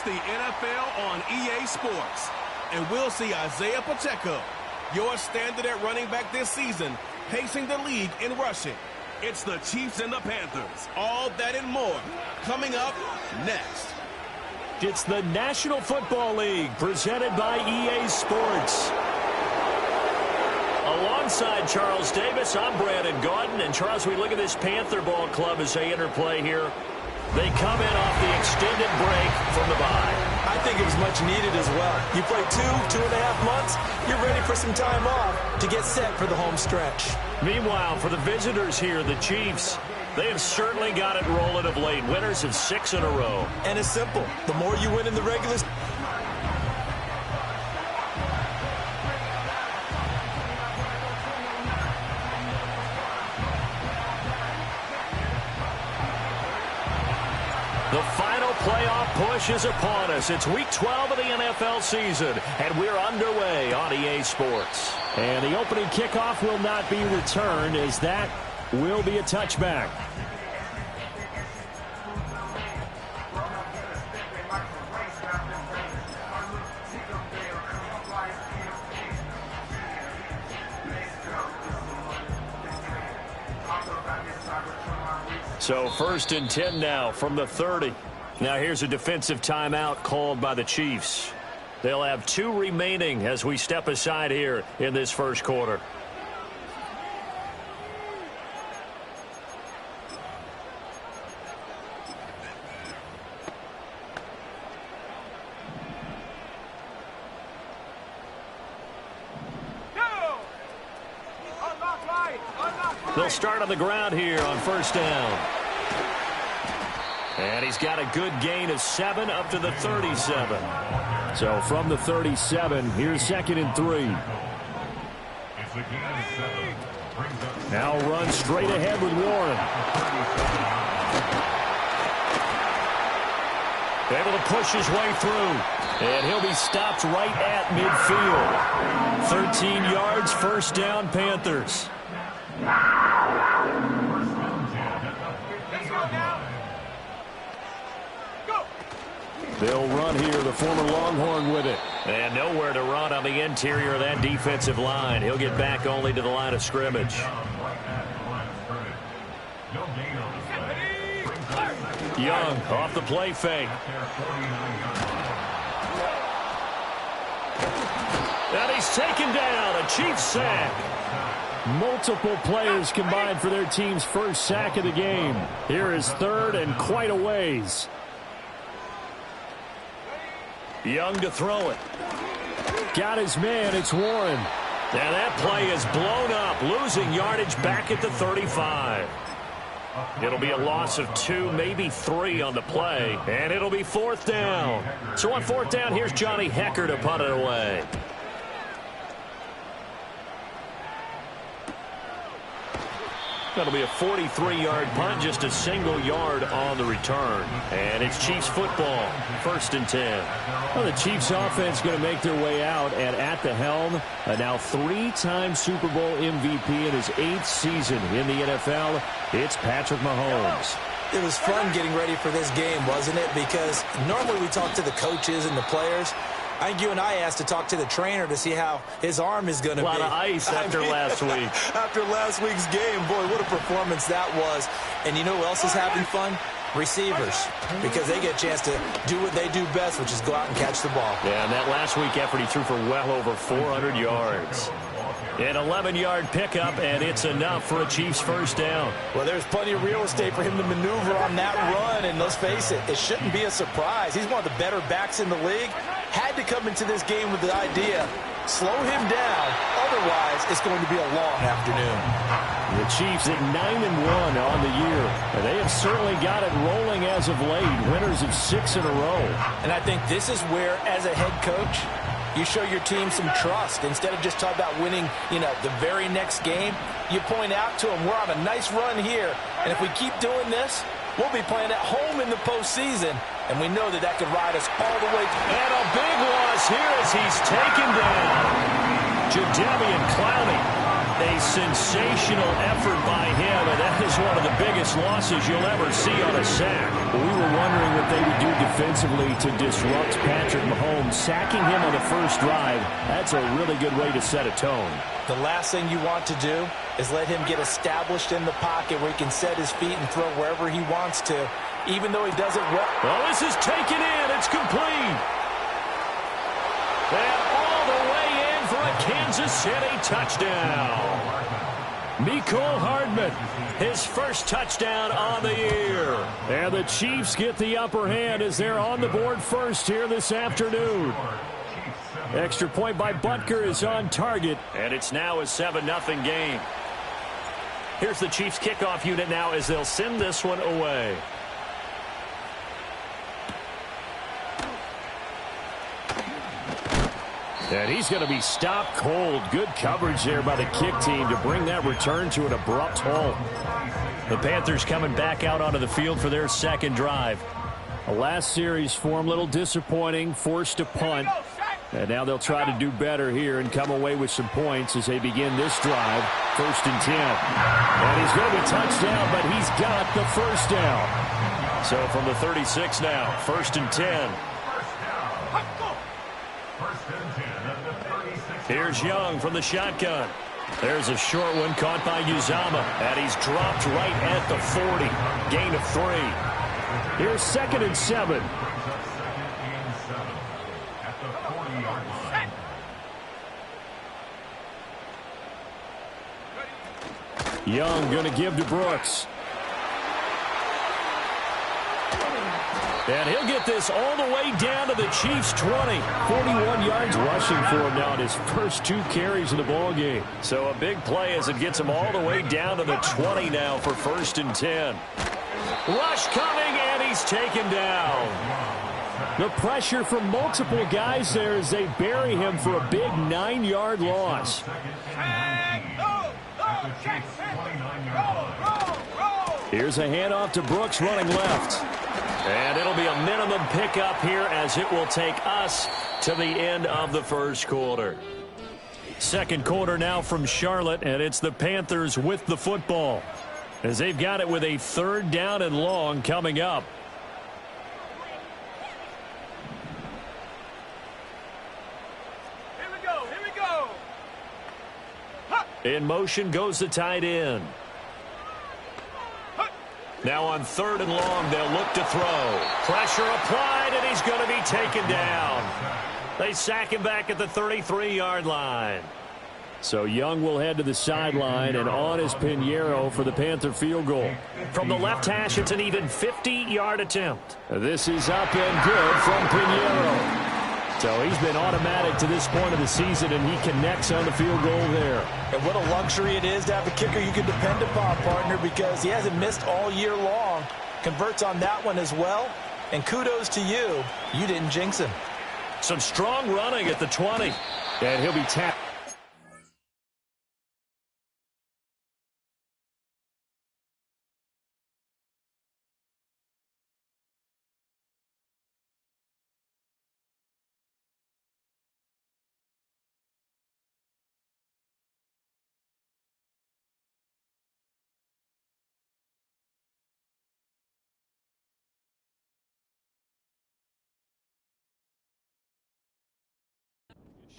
the NFL on EA Sports. And we'll see Isaiah Pacheco, your standard at running back this season, pacing the league in rushing. It's the Chiefs and the Panthers. All that and more coming up next. It's the National Football League presented by EA Sports. Alongside Charles Davis, I'm Brandon Gaudin. And Charles, we look at this Panther ball club as they interplay here. They come in off the extended break from the bye. I think it was much needed as well. You play 2.5 months, you're ready for some time off to get set for the home stretch. Meanwhile, for the visitors here, the Chiefs, they have certainly got it rolling of late. Winners of 6 in a row. And it's simple. The more you win in the regular season, the final playoff push is upon us. It's week 12 of the NFL season, and we're underway on EA Sports. And the opening kickoff will not be returned, as that will be a touchback. So 1st and 10 now from the 30. Now here's a defensive timeout called by the Chiefs. They'll have 2 remaining as we step aside here in this first quarter. They'll start on the ground here on 1st down. And he's got a good gain of 7 up to the 37. So from the 37, here's 2nd and 3. Now run straight ahead with Warren. Able to push his way through. And he'll be stopped right at midfield. 13 yards, 1st down, Panthers. They'll run here, the former Longhorn with it. And nowhere to run on the interior of that defensive line. He'll get back only to the line of scrimmage. Young off the play fake. And he's taken down, a Chiefs sack. Multiple players combined for their team's first sack of the game. Here is 3rd and quite a ways. Young to throw it. Got his man, it's Warren. Now that play is blown up, losing yardage back at the 35. It'll be a loss of 2, maybe 3 on the play, and it'll be 4th down. So on 4th down, here's Johnny Hecker to punt it away. That'll be a 43-yard punt, just a single yard on the return. And it's Chiefs football, 1st and 10. Well, the Chiefs offense going to make their way out, and at the helm, a now 3-time Super Bowl MVP in his 8th season in the NFL, it's Patrick Mahomes. it was fun getting ready for this game, wasn't it? Because normally we talk to the coaches and the players. I think you and I asked to talk to the trainer to see how his arm is going to be. A lot of ice after last week. After last week's game, boy, what a performance that was. And you know who else is having fun? Receivers, because they get a chance to do what they do best, which is go out and catch the ball. Yeah, and that last week effort, he threw for well over 400 yards. An 11-yard pickup, and it's enough for a Chiefs first down. Well, there's plenty of real estate for him to maneuver on that run, and let's face it, it shouldn't be a surprise. He's one of the better backs in the league. Had to come into this game with the idea, slow him down, otherwise it's going to be a long afternoon. The Chiefs at 9-1 on the year, and they have certainly got it rolling as of late, winners of 6 in a row. And I think this is where, as a head coach, you show your team some trust. Instead of just talking about winning, the very next game, you point out to them, we're on a nice run here, and if we keep doing this, we'll be playing at home in the postseason, and we know that that could ride us all the way. And a big loss here as he's taken down. Jadeveon Clowney. A sensational effort by him, and that is one of the biggest losses you'll ever see on a sack. We were wondering what they would do defensively to disrupt Patrick Mahomes. Sacking him on the first drive, that's a really good way to set a tone. The last thing you want to do is let him get established in the pocket where he can set his feet and throw wherever he wants to, even though he does it well. Well, this is taken in. It's complete. And all the way in for a Kansas City touchdown. Mecole Hardman, his first touchdown on the year. And the Chiefs get the upper hand as they're on the board first here this afternoon. Extra point by Butker is on target. And it's now a 7-0 game. Here's the Chiefs kickoff unit now as they'll send this one away. And he's going to be stopped cold. Good coverage there by the kick team to bring that return to an abrupt halt. The Panthers coming back out onto the field for their second drive. The last series for him, a little disappointing, forced to punt. And now they'll try to do better here and come away with some points as they begin this drive. 1st and 10. And he's going to be touchdown, but he's got the first down. So from the 36 now, 1st and 10. Here's Young from the shotgun. There's a short one caught by Uzama. And he's dropped right at the 40. Gain of 3. Here's 2nd and 7. Young going to give to Brooks. And he'll get this all the way down to the Chiefs' 20. 41 yards rushing for him now in his first 2 carries of the ball game. So a big play as it gets him all the way down to the 20 now for 1st and 10. Rush coming, and he's taken down. The pressure from multiple guys there as they bury him for a big 9-yard loss. Here's a handoff to Brooks running left. And it'll be a minimum pickup here as it will take us to the end of the first quarter. Second quarter now from Charlotte, and it's the Panthers with the football as they've got it with a 3rd down and long coming up. Here we go. In motion goes the tight end. Now on 3rd and long, they'll look to throw. Pressure applied, and he's going to be taken down. They sack him back at the 33-yard line. So Young will head to the sideline, and on is Pinheiro for the Panther field goal. From the left hash, it's an even 50-yard attempt. This is up and good from Pinheiro. So he's been automatic to this point of the season, and he connects on the field goal there. And what a luxury it is to have a kicker you can depend upon, partner, because he hasn't missed all year long. Converts on that one as well. And kudos to you. You didn't jinx him. Some strong running at the 20. And he'll be tapped.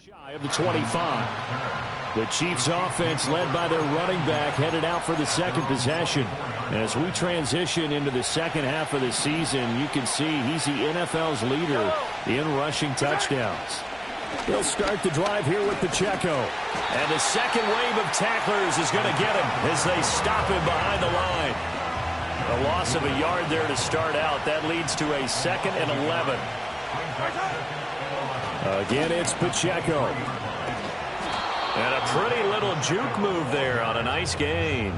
Shy of the 25. The Chiefs offense led by their running back headed out for the second possession. As we transition into the second half of the season, you can see he's the NFL's leader in rushing touchdowns. He'll start the drive here with Pacheco. And the second wave of tacklers is going to get him as they stop him behind the line. A loss of a yard there to start out. That leads to a 2nd and 11. Again, it's Pacheco. And a pretty little juke move there on a nice gain.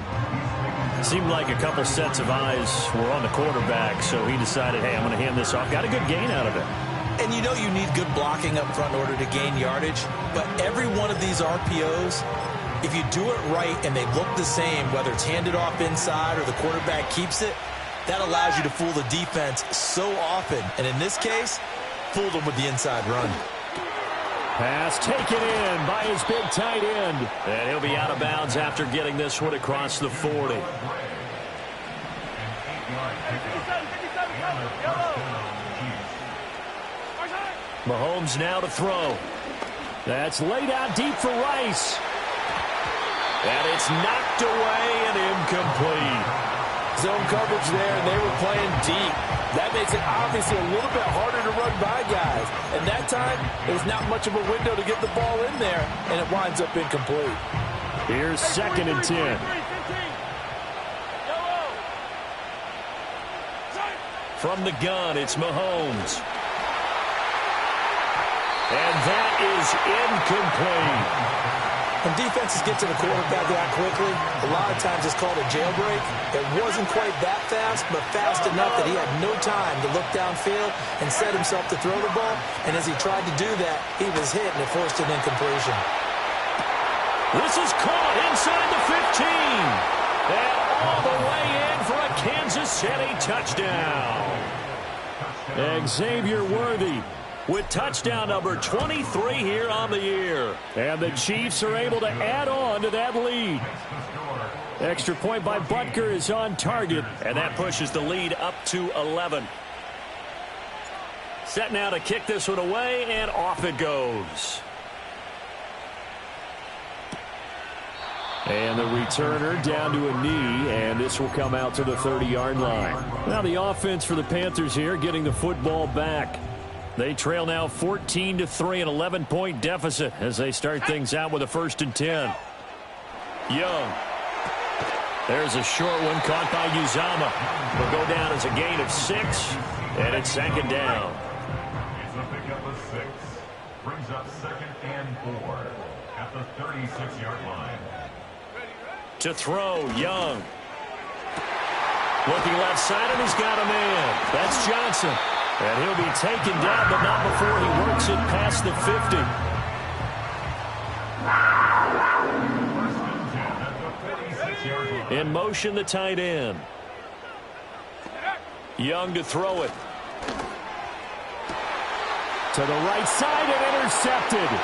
Seemed like a couple sets of eyes were on the quarterback, so he decided, hey, I'm going to hand this off. Got a good gain out of it. And you know you need good blocking up front in order to gain yardage, but every one of these RPOs, if you do it right and they look the same, whether it's handed off inside or the quarterback keeps it, that allows you to fool the defense so often. And in this case, fooled them with the inside run. Pass taken in by his big tight end. And he'll be out of bounds after getting this one across the 40. Mahomes now to throw. That's laid out deep for Rice. And it's knocked away and incomplete. Zone coverage there, and they were playing deep. That makes it obviously a little bit harder to run by guys. And that time, there's not much of a window to get the ball in there, and it winds up incomplete. Here's 2nd and 10. From the gun, it's Mahomes. And that is incomplete. When defenses get to the quarterback that quickly, a lot of times it's called a jailbreak. It wasn't quite that fast, but fast enough that he had no time to look downfield and set himself to throw the ball. And as he tried to do that, he was hit, and it forced an incompletion. This is caught inside the 15. And all the way in for a Kansas City touchdown. Xavier Worthy with touchdown number 23 here on the year. And the Chiefs are able to add on to that lead. Extra point by Butker is on target. And that pushes the lead up to 11. Set now to kick this one away, and off it goes. And the returner down to a knee, and this will come out to the 30-yard line. Now the offense for the Panthers here getting the football back. They trail now 14-3, an 11-point deficit as they start things out with a 1st and 10. Young. There's a short one caught by Uzama. Will go down as a gain of 6, and it's 2nd down. It's a pickup of 6. Brings up 2nd and 4 at the 36-yard line. To throw, Young. Looking left side, and he's got a man. That's Johnson. And he'll be taken down, but not before he works it past the 50. In motion, the tight end. Young to throw it. To the right side and intercepted.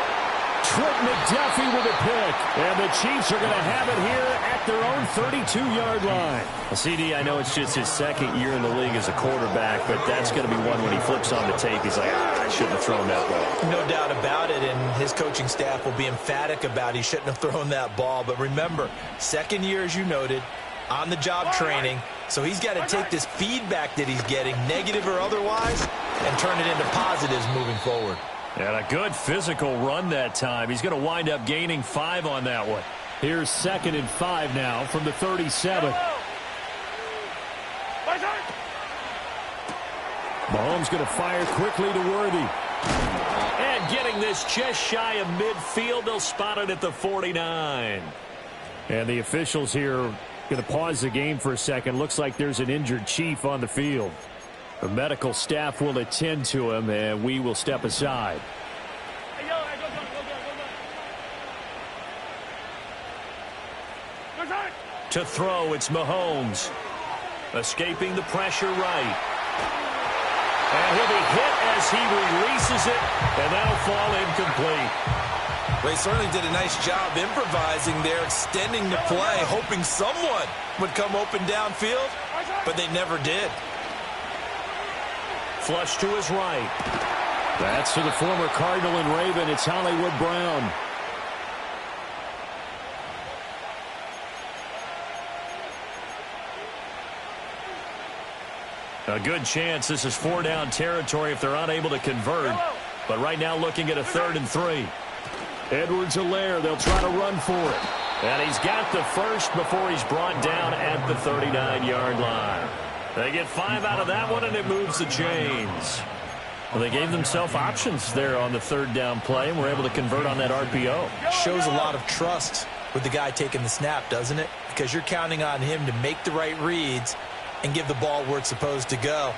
Trent McDuffie with a pick. And the Chiefs are going to have it here at their own 32-yard line. Well, CD, I know it's just his 2nd year in the league as a quarterback, but that's going to be one when he flips on the tape. He's like, I shouldn't have thrown that ball. No doubt about it, and his coaching staff will be emphatic about he shouldn't have thrown that ball. But remember, 2nd year, as you noted, on-the-job training. So he's got to take this feedback that he's getting, negative or otherwise, and turn it into positives moving forward. And a good physical run that time. He's going to wind up gaining 5 on that one. Here's 2nd and 5 now from the 37. Mahomes going to fire quickly to Worthy. And getting this just shy of midfield. They'll spot it at the 49. And the officials here going to pause the game for a second. Looks like there's an injured Chief on the field. The medical staff will attend to him, and we will step aside. To throw, it's Mahomes. Escaping the pressure right. And he'll be hit as he releases it, and that'll fall incomplete. Well, he certainly did a nice job improvising there, extending the play, hoping someone would come open downfield, but they never did. Flush to his right. That's to the former Cardinal and Raven. It's Hollywood Brown. A good chance this is 4-down territory if they're unable to convert. But right now looking at a 3rd and 3. Edwards-Helaire, they'll try to run for it. And he's got the first before he's brought down at the 39-yard line. They get 5 out of that one, and it moves the chains. Well, they gave themselves options there on the 3rd down play, and were able to convert on that RPO. Shows a lot of trust with the guy taking the snap, doesn't it? Because you're counting on him to make the right reads and give the ball where it's supposed to go.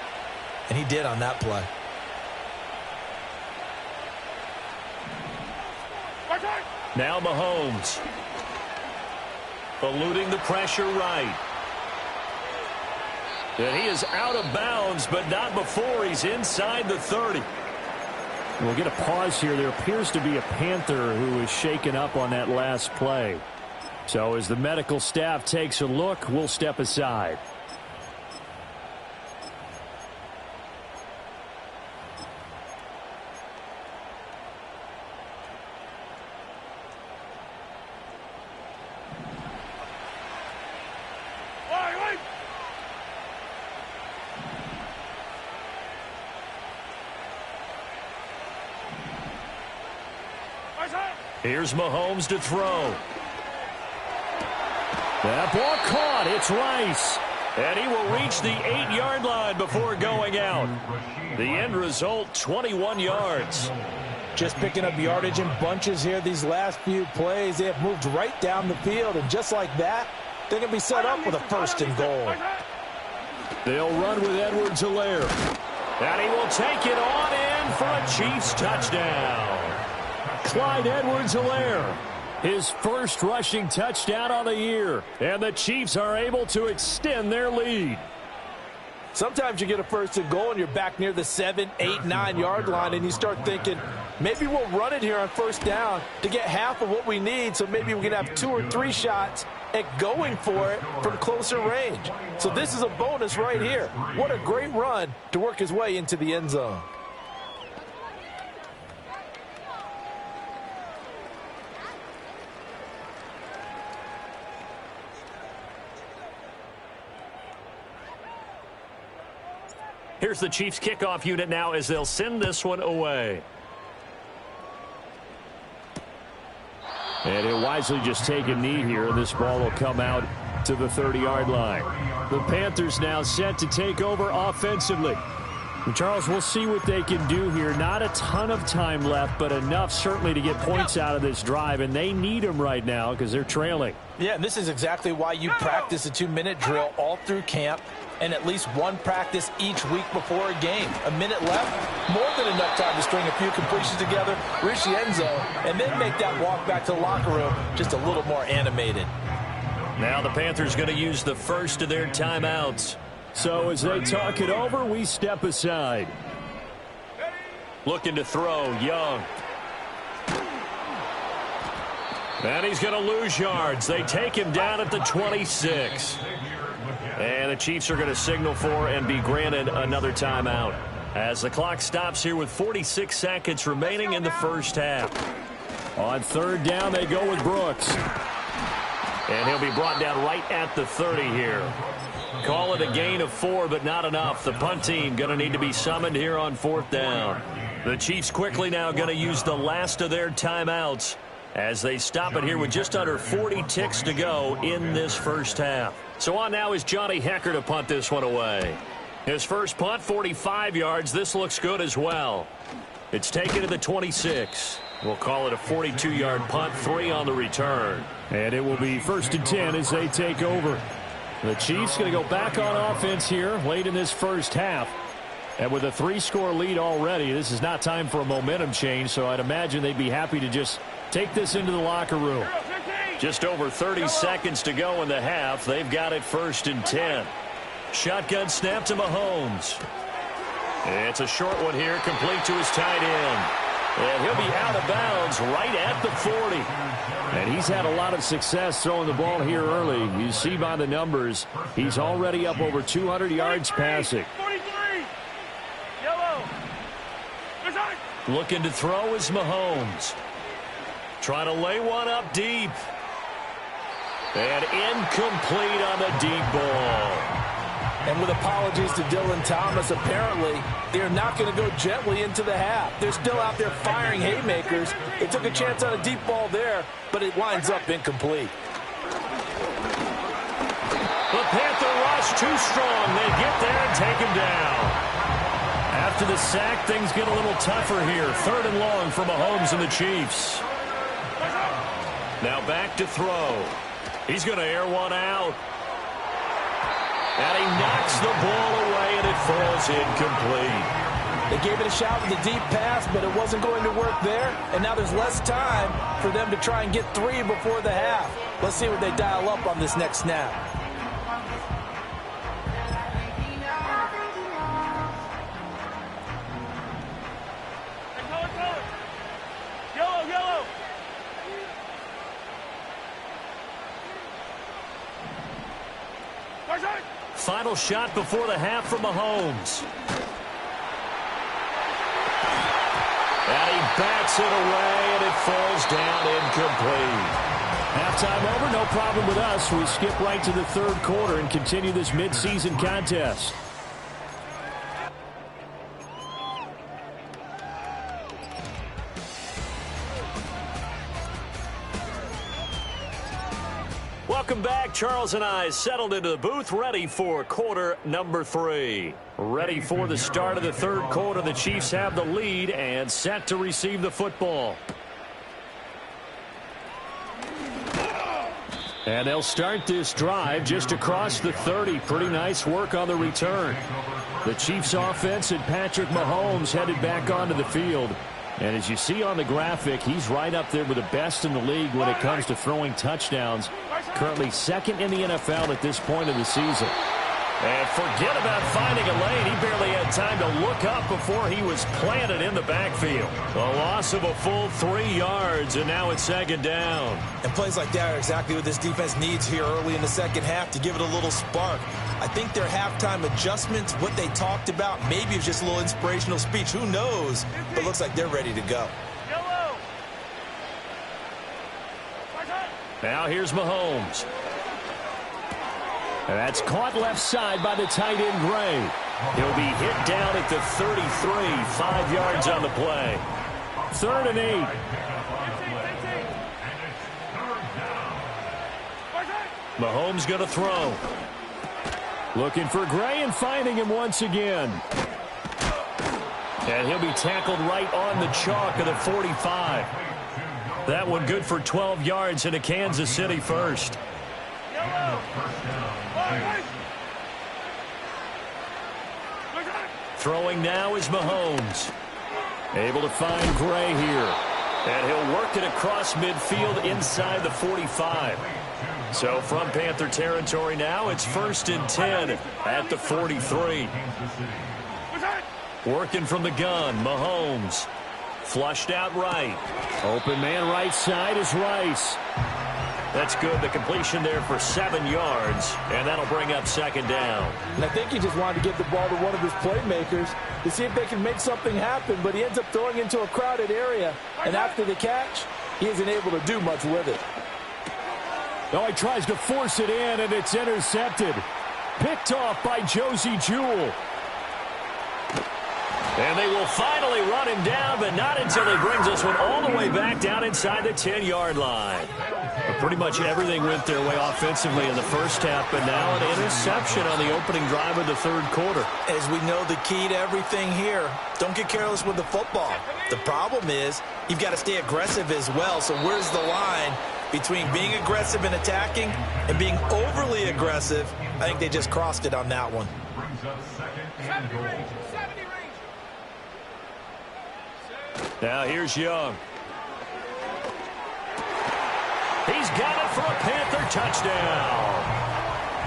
And he did on that play. Now Mahomes. Eluding the pressure right. And he is out of bounds, but not before he's inside the 30. We'll get a pause here. There appears to be a Panther who is shaken up on that last play. So as the medical staff takes a look, we'll step aside. Here's Mahomes to throw. That ball caught. It's Rice. And he will reach the 8-yard line before going out. The end result, 21 yards. Just picking up yardage in bunches here these last few plays. They have moved right down the field, and just like that, they're going to be set up with a 1st and goal. They'll run with Edwards-Helaire. And he will take it on in for a Chiefs touchdown. Clyde Edwards-Helaire, his first rushing touchdown on the year. And the Chiefs are able to extend their lead. Sometimes you get a 1st and goal and you're back near the 7, 8, 9-yard line, and you start thinking, maybe we'll run it here on 1st down to get half of what we need, so maybe we can have 2 or 3 shots at going for it from closer range. So this is a bonus right here. What a great run to work his way into the end zone. Here's the Chiefs kickoff unit now as they'll send this one away. And he'll wisely just take a knee here. This ball will come out to the 30-yard line. The Panthers now set to take over offensively. And Charles, we'll see what they can do here. Not a ton of time left, but enough certainly to get points out of this drive, and they need them right now because they're trailing. Yeah, and this is exactly why you practice a 2-minute drill all through camp and at least one practice each week before a game. A minute left, more than enough time to string a few completions together, reach the end zone, and then make that walk back to the locker room just a little more animated. Now the Panthers going to use the first of their timeouts. So as they talk it over, we step aside. Looking to throw, Young. And he's going to lose yards. They take him down at the 26. And the Chiefs are going to signal for and be granted another timeout as the clock stops here with 46 seconds remaining in the first half. On 3rd down, they go with Brooks. And he'll be brought down right at the 30 here. Call it a gain of 4, but not enough. The punt team going to need to be summoned here on 4th down. The Chiefs quickly now going to use the last of their timeouts as they stop it here with just under 40 ticks to go in this first half. So on now is Johnny Hecker to punt this one away. His first punt, 45 yards. This looks good as well. It's taken to the 26. We'll call it a 42-yard punt, 3 on the return. And it will be 1st and 10 as they take over. The Chiefs going to go back on offense here late in this first half. And with a 3-score lead already, this is not time for a momentum change, so I'd imagine they'd be happy to just take this into the locker room. Just over 30 seconds to go in the half. They've got it 1st and 10. Shotgun snap to Mahomes. It's a short one here, complete to his tight end. And he'll be out of bounds right at the 40. And he's had a lot of success throwing the ball here early. You see by the numbers, he's already up over 200 yards passing. 43. Yellow. Looking to throw is Mahomes. Trying to lay one up deep. And incomplete on the deep ball. And with apologies to Dylan Thomas, apparently they're not going to go gently into the half. They're still out there firing haymakers. They took a chance on a deep ball there, but it winds up incomplete. The Panther rush too strong. They get there and take him down. After the sack, things get a little tougher here. 3rd and long for Mahomes and the Chiefs. Now back to throw. He's going to air one out. And he knocks the ball away, and it falls incomplete. They gave it a shot with a deep pass, but it wasn't going to work there. And now there's less time for them to try and get 3 before the half. Let's see what they dial up on this next snap. Final shot before the half from Mahomes. And he backs it away, and it falls down incomplete. Halftime over, no problem with us. We skip right to the third quarter and continue this midseason contest. Welcome back. Charles and I settled into the booth, ready for quarter number 3. Ready for the start of the third quarter. The Chiefs have the lead and set to receive the football. And they'll start this drive just across the 30. Pretty nice work on the return. The Chiefs offense and Patrick Mahomes headed back onto the field. And as you see on the graphic, he's right up there with the best in the league when it comes to throwing touchdowns. Currently second in the NFL at this point of the season. And forget about finding a lane. He barely had time to look up before he was planted in the backfield. A loss of a full 3 yards, and now it's second down. And plays like that are exactly what this defense needs here early in the second half to give it a little spark. I think their halftime adjustments, what they talked about, maybe it's just a little inspirational speech. Who knows? But it looks like they're ready to go. Now here's Mahomes. And that's caught left side by the tight end, Gray. He'll be hit down at the 33, 5 yards on the play. 3rd and 8. Mahomes going to throw. Looking for Gray and finding him once again. And he'll be tackled right on the chalk of the 45. That one good for 12 yards and a Kansas City first. Throwing now is Mahomes. Able to find Gray here. And he'll work it across midfield inside the 45. So from Panther territory now, it's 1st and 10 at the 43. Working from the gun, Mahomes. Flushed out right. Open man right side is Rice. That's good. The completion there for 7 yards, and that'll bring up second down. And I think he just wanted to get the ball to one of his playmakers to see if they can make something happen, but he ends up throwing into a crowded area. And after the catch, he isn't able to do much with it. Oh, he tries to force it in, and it's intercepted. Picked off by Josie Jewell. And they will finally run him down, but not until he brings this one all the way back down inside the 10-yard line. But pretty much everything went their way offensively in the first half, but now an interception on the opening drive of the third quarter. As we know, the key to everything here, don't get careless with the football. The problem is you've got to stay aggressive as well. So where's the line between being aggressive and attacking and being overly aggressive? I think they just crossed it on that one. Now here's Young. He's got it for a Panther touchdown.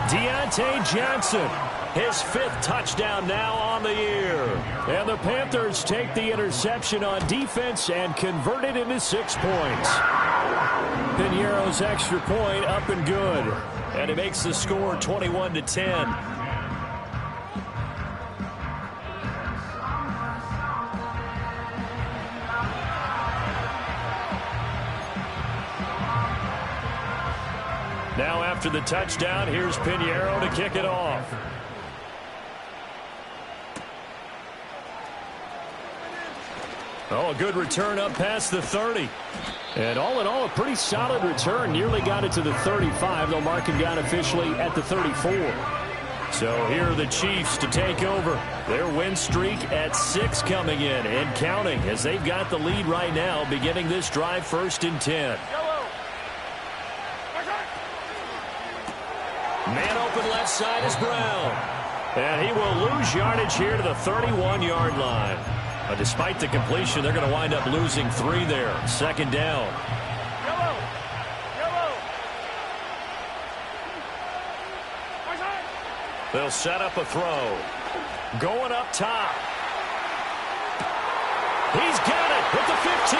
Deontay Johnson. His 5th touchdown now on the year. And the Panthers take the interception on defense and convert it into 6 points. Piñeiro's extra point up and good. And it makes the score 21-10. Now after the touchdown, here's Piñeiro to kick it off. Oh, a good return up past the 30. And all in all, a pretty solid return. Nearly got it to the 35. They'll mark him down officially at the 34. So here are the Chiefs to take over. Their win streak at 6 coming in and counting as they've got the lead right now, beginning this drive 1st and 10. Man open left side is Brown. And he will lose yardage here to the 31-yard line. Despite the completion, they're going to wind up losing 3 there. Second down. They'll set up a throw. Going up top. He's got it at the 15.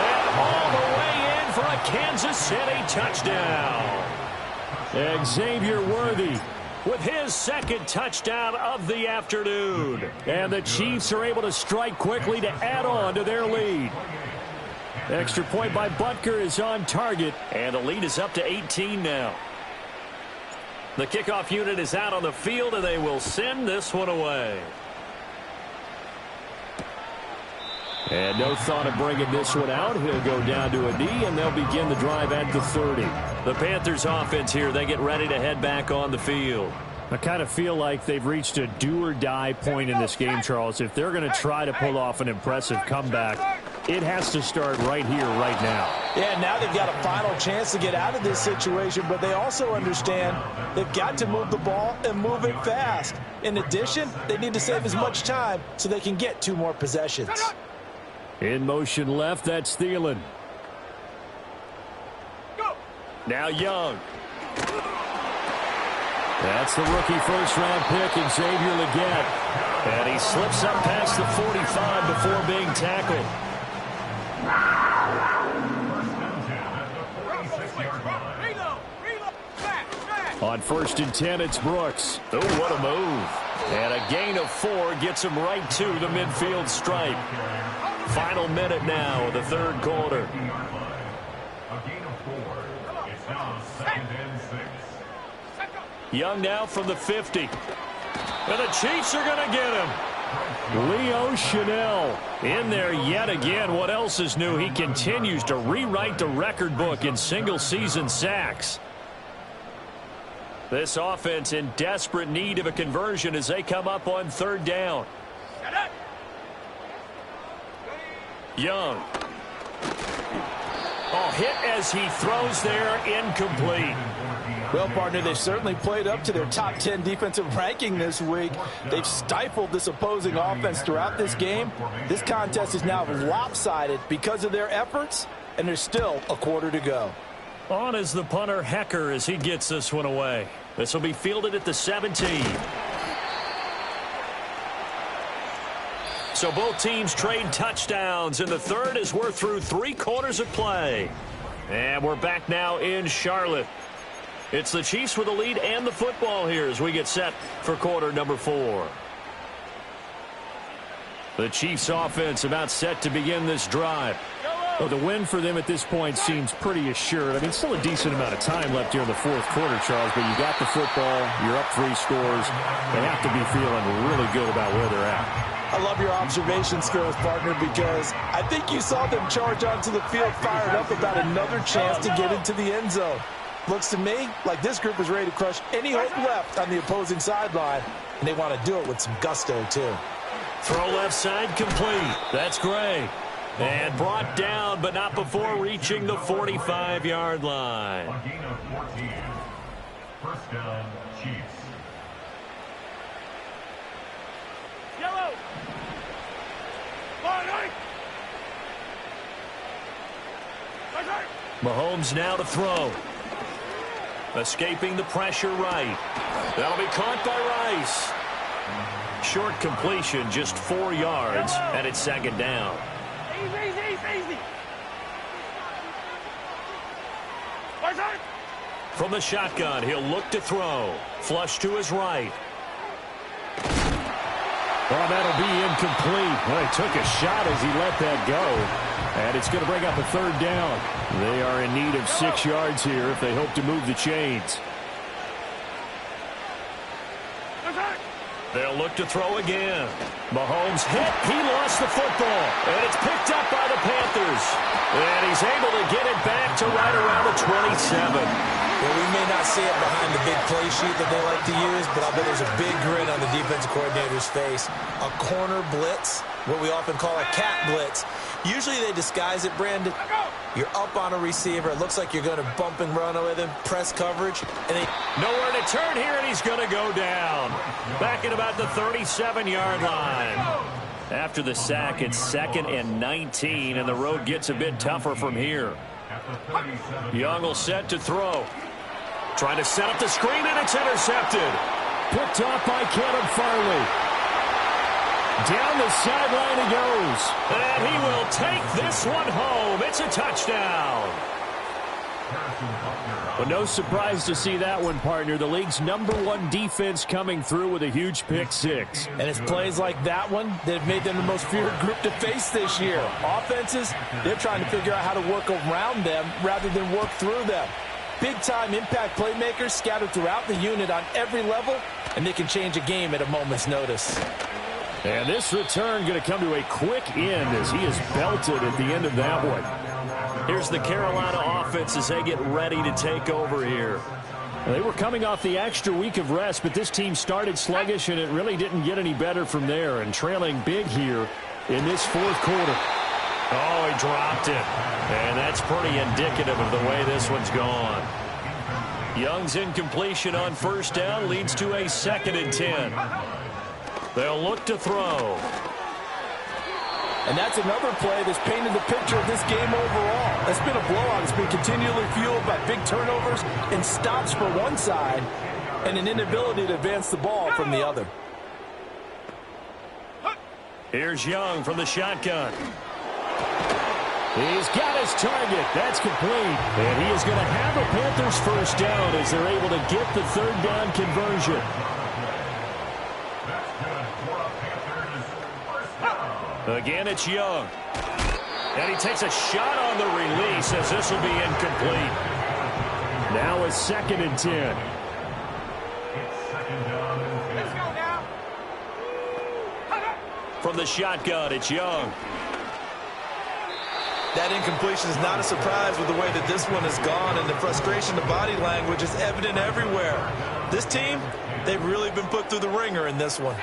And all the way in for a Kansas City touchdown. Xavier Worthy with his second touchdown of the afternoon. And the Chiefs are able to strike quickly to add on to their lead. Extra point by Butker is on target. And the lead is up to 18 now. The kickoff unit is out on the field, and they will send this one away. And no thought of bringing this one out. He'll go down to a knee, and they'll begin the drive at the 30. The Panthers offense here, they get ready to head back on the field. I kind of feel like they've reached a do-or-die point in this game, Charles. If they're going to try to pull off an impressive comeback, it has to start right here, right now. Yeah, now they've got a final chance to get out of this situation, but they also understand they've got to move the ball and move it fast. In addition, they need to save as much time so they can get 2 more possessions. In motion left, that's Thielen. Now Young. That's the rookie first-round pick, and Xavier Legette. And he slips up past the 45 before being tackled. On 1st and 10, it's Brooks. Oh, what a move. And a gain of 4 gets him right to the midfield stripe. Final minute now of the third quarter. Young now from the 50. And the Chiefs are going to get him. Leo Chanel in there yet again. What else is new? He continues to rewrite the record book in single-season sacks. This offense in desperate need of a conversion as they come up on 3rd down. Young. Oh, hit as he throws there, incomplete. Well, partner, they've certainly played up to their top 10 defensive ranking this week. They've stifled this opposing offense throughout this game. This contest is now lopsided because of their efforts, and there's still a quarter to go. On is the punter, Hecker, as he gets this one away. This will be fielded at the 17. So both teams trade touchdowns in the third as we're through 3 quarters of play. And we're back now in Charlotte. It's the Chiefs with the lead and the football here as we get set for quarter number 4. The Chiefs offense about set to begin this drive. Well, the win for them at this point seems pretty assured. I mean, still a decent amount of time left here in the 4th quarter, Charles, but you got the football, you're up 3 scores. They have to be feeling really good about where they're at. I love your observation skills, partner, because I think you saw them charge onto the field fired up about another chance to get into the end zone. Looks to me like this group is ready to crush any hope left on the opposing sideline, and they want to do it with some gusto, too. Throw left side complete. That's Gray. And brought down, but not before reaching the 45-yard line. A gain of 14. First down, Chiefs. Yellow. Mahomes now to throw. Escaping the pressure right. That'll be caught by Rice. Short completion, just 4 yards, and it's 2nd down. Easy. From the shotgun, he'll look to throw. Flush to his right. Well, that'll be incomplete. Well, he took a shot as he let that go. And it's going to bring up a 3rd down. They are in need of 6 yards here if they hope to move the chains. They'll look to throw again. Mahomes hit. He lost the football. And it's picked up by the Panthers. And he's able to get it back to right around the 27. Well, we may not see it behind the big play sheet that they like to use, but I'll bet there's a big grin on the defensive coordinator's face. A corner blitz, what we often call a cat blitz. Usually they disguise it, Brandon. You're up on a receiver. It looks like you're going to bump and run with him, press coverage. And nowhere to turn here, and he's going to go down. Back at about the 37-yard line. After the sack, it's 2nd and 19, and the road gets a bit tougher from here. Young will set to throw. Trying to set up the screen, and it's intercepted. Picked off by Kevin Farley. Down the sideline he goes. And he will take this one home. It's a touchdown. Well, no surprise to see that one, partner. The league's #1 defense coming through with a huge pick six. And it's plays like that one that have made them the most feared group to face this year. Offenses, they're trying to figure out how to work around them rather than work through them. Big-time impact playmakers scattered throughout the unit on every level, and they can change a game at a moment's notice. And this return going to come to a quick end as he is belted at the end of that one. Here's the Carolina offense as they get ready to take over here. They were coming off the extra week of rest, but this team started sluggish, and it really didn't get any better from there, and trailing big here in this fourth quarter. Oh, he dropped it. And that's pretty indicative of the way this one's gone. Young's incompletion on first down leads to a 2nd and 10. They'll look to throw. And that's another play that's painted the picture of this game overall. It's been a blowout. It's been continually fueled by big turnovers and stops for one side and an inability to advance the ball from the other. Here's Young from the shotgun. He's got his target. That's complete. And he is going to have a Panthers first down as they're able to get the 3rd down conversion. Again, it's Young. And he takes a shot on the release as this will be incomplete. Now a 2nd and 10. Let's go now. From the shotgun, it's Young. That incompletion is not a surprise with the way that this one has gone, and the frustration, the body language is evident everywhere. This team, they've really been put through the ringer in this one.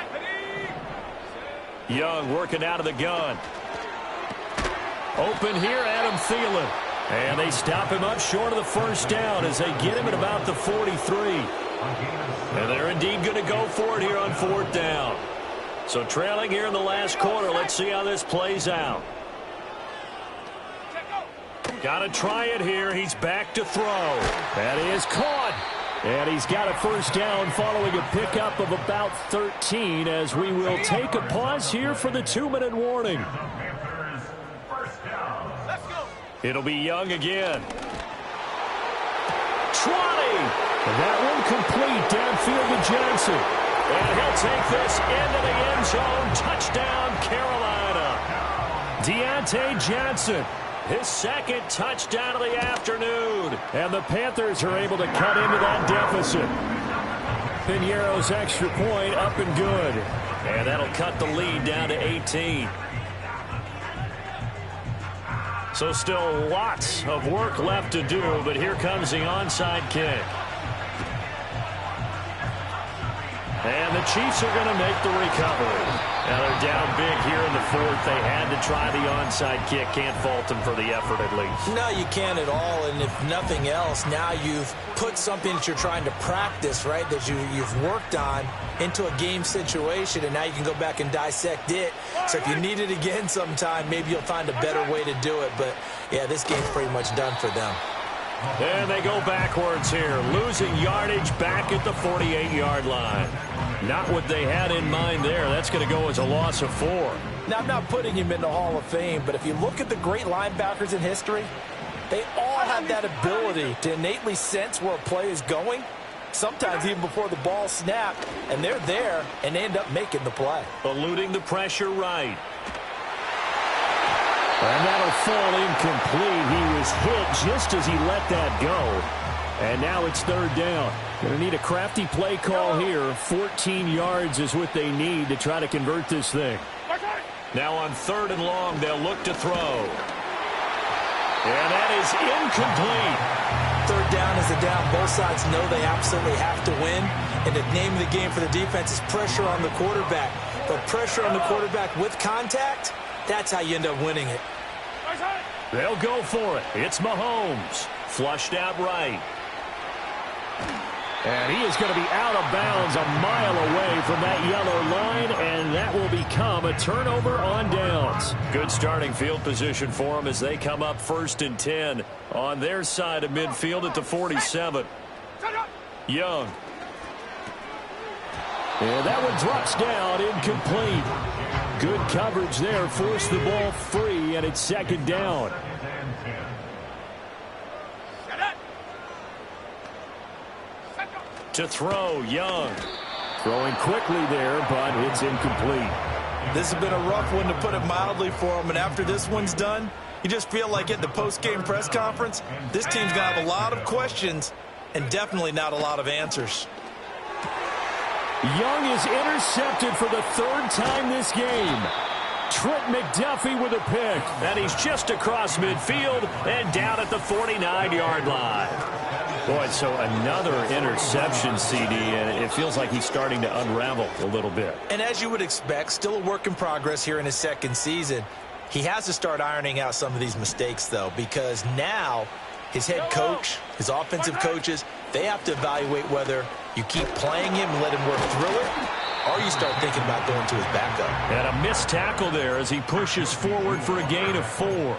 Young working out of the gun. Open here, Adam Thielen. And they stop him up short of the first down as they get him at about the 43. And they're indeed going to go for it here on 4th down. So trailing here in the last quarter, let's see how this plays out. Got to try it here. He's back to throw. That is caught. And he's got a first down following a pickup of about 13 as we will take a pause here for the 2-minute warning. It'll be Young again. 20. And that one complete downfield to Johnson. And he'll take this into the end zone. Touchdown, Carolina. Deontay Johnson. His 2nd touchdown of the afternoon. And the Panthers are able to cut into that deficit. Piñeiro's extra point up and good. And that'll cut the lead down to 18. So still lots of work left to do, but here comes the onside kick. And the Chiefs are going to make the recovery. Now they're down big here in the 4th. They had to try the onside kick. Can't fault them for the effort at least. No, you can't at all. And if nothing else, now you've put something that you're trying to practice, right, that you've worked on into a game situation, and now you can go back and dissect it. So if you need it again sometime, maybe you'll find a better way to do it. But, yeah, this game's pretty much done for them. And they go backwards here, losing yardage back at the 48-yard line. Not what they had in mind there. That's going to go as a loss of 4. Now, I'm not putting him in the Hall of Fame, but if you look at the great linebackers in history, they all have that ability to innately sense where a play is going, sometimes even before the ball snapped, and they're there, and they end up making the play. Eluding the pressure right. And that'll fall incomplete. He was hit just as he let that go. And now it's 3rd down. Going to need a crafty play call here. 14 yards is what they need to try to convert this thing. Now on 3rd and long, they'll look to throw. And that is incomplete. 3rd down is a down. Both sides know they absolutely have to win. And the name of the game for the defense is pressure on the quarterback. But pressure on the quarterback with contact, that's how you end up winning it. They'll go for it. It's Mahomes. Flushed out right. And he is going to be out of bounds a mile away from that yellow line, and that will become a turnover on downs. Good starting field position for them as they come up 1st and 10 on their side of midfield at the 47. Young. And that one drops down, incomplete. Good coverage there, forced the ball free, and it's 2nd down. To throw, Young. Throwing quickly there, but it's incomplete. This has been a rough one, to put it mildly, for him. And after this one's done, you just feel like at the post-game press conference, this team's going to have a lot of questions and definitely not a lot of answers. Young is intercepted for the third time this game. Trent McDuffie with a pick. And he's just across midfield and down at the 49-yard line. Boy, so another interception, CD, and it feels like he's starting to unravel a little bit. And as you would expect, still a work in progress here in his second season. He has to start ironing out some of these mistakes, though, because now his head coach, his offensive coaches, they have to evaluate whether you keep playing him and let him work through it, or you start thinking about going to his backup. And a missed tackle there as he pushes forward for a gain of 4.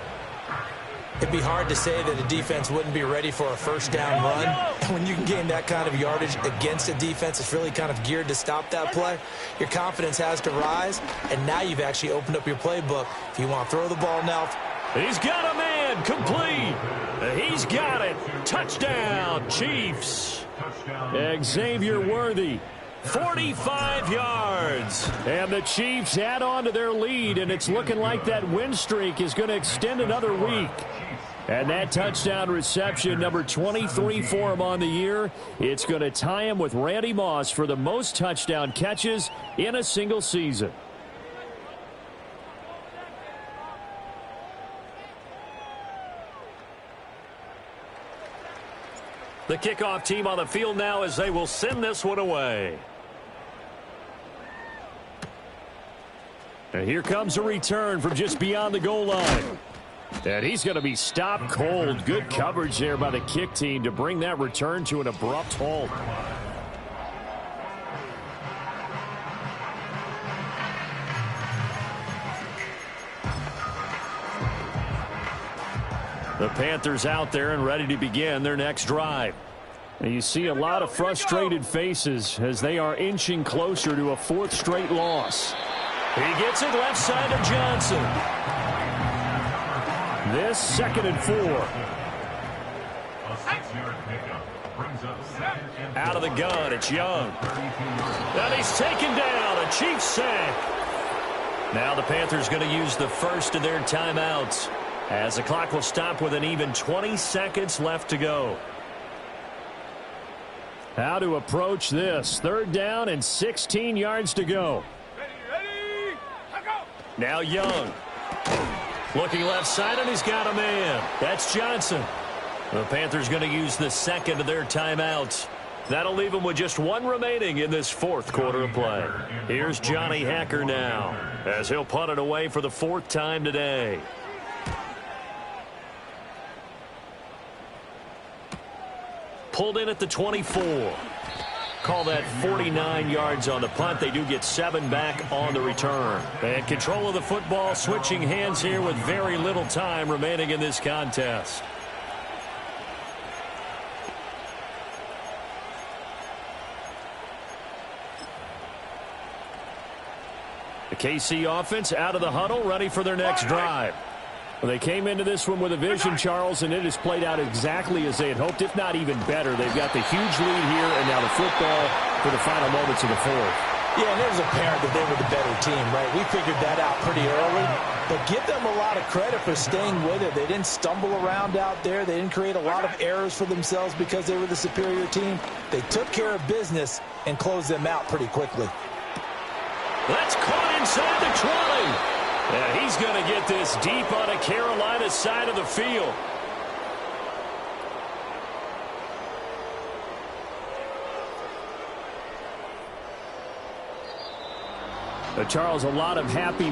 It'd be hard to say that a defense wouldn't be ready for a first down run. When you can gain that kind of yardage against a defense that's really kind of geared to stop that play, your confidence has to rise, and now you've actually opened up your playbook. If you want to throw the ball now. He's got a man, complete. He's got it. Touchdown, Chiefs. Xavier Worthy. 45 yards. And the Chiefs add on to their lead, and it's looking like that win streak is going to extend another week. And that touchdown reception, number 23 for him on the year, it's going to tie him with Randy Moss for the most touchdown catches in a single season. The kickoff team on the field now as they will send this one away. And here comes a return from just beyond the goal line. And he's going to be stopped cold. Good coverage there by the kick team to bring that return to an abrupt halt. The Panthers out there and ready to begin their next drive. And you see a lot of frustrated faces as they are inching closer to a fourth straight loss. He gets it left side to Johnson. This 2nd and 4. A 6-yard pickup brings up 2nd and 4. Out of the gun, it's Young. And he's taken down, a Chiefs sack. Now the Panthers going to use the first of their timeouts, as the clock will stop with an even 20 seconds left to go. How to approach this. 3rd down and 16 yards to go. Now Young. Looking left side, and he's got a man. That's Johnson. The Panthers going to use the second of their timeouts. That'll leave them with just one remaining in this fourth quarter of play. Here's Johnny Hacker now, as he'll punt it away for the 4th time today. Pulled in at the 24. Call that 49 yards on the punt. They do get 7 back on the return. And control of the football switching hands here with very little time remaining in this contest. The KC offense out of the huddle, ready for their next drive. Well, they came into this one with a vision, Charles, and it has played out exactly as they had hoped, if not even better. They've got the huge lead here, and now the football for the final moments of the fourth. Yeah, and it was apparent that they were the better team, right? We figured that out pretty early, but give them a lot of credit for staying with it. They didn't stumble around out there. They didn't create a lot of errors for themselves because they were the superior team. They took care of business and closed them out pretty quickly. That's caught inside the 20. And he's going to get this deep on a Carolina side of the field. Charles, a lot of happy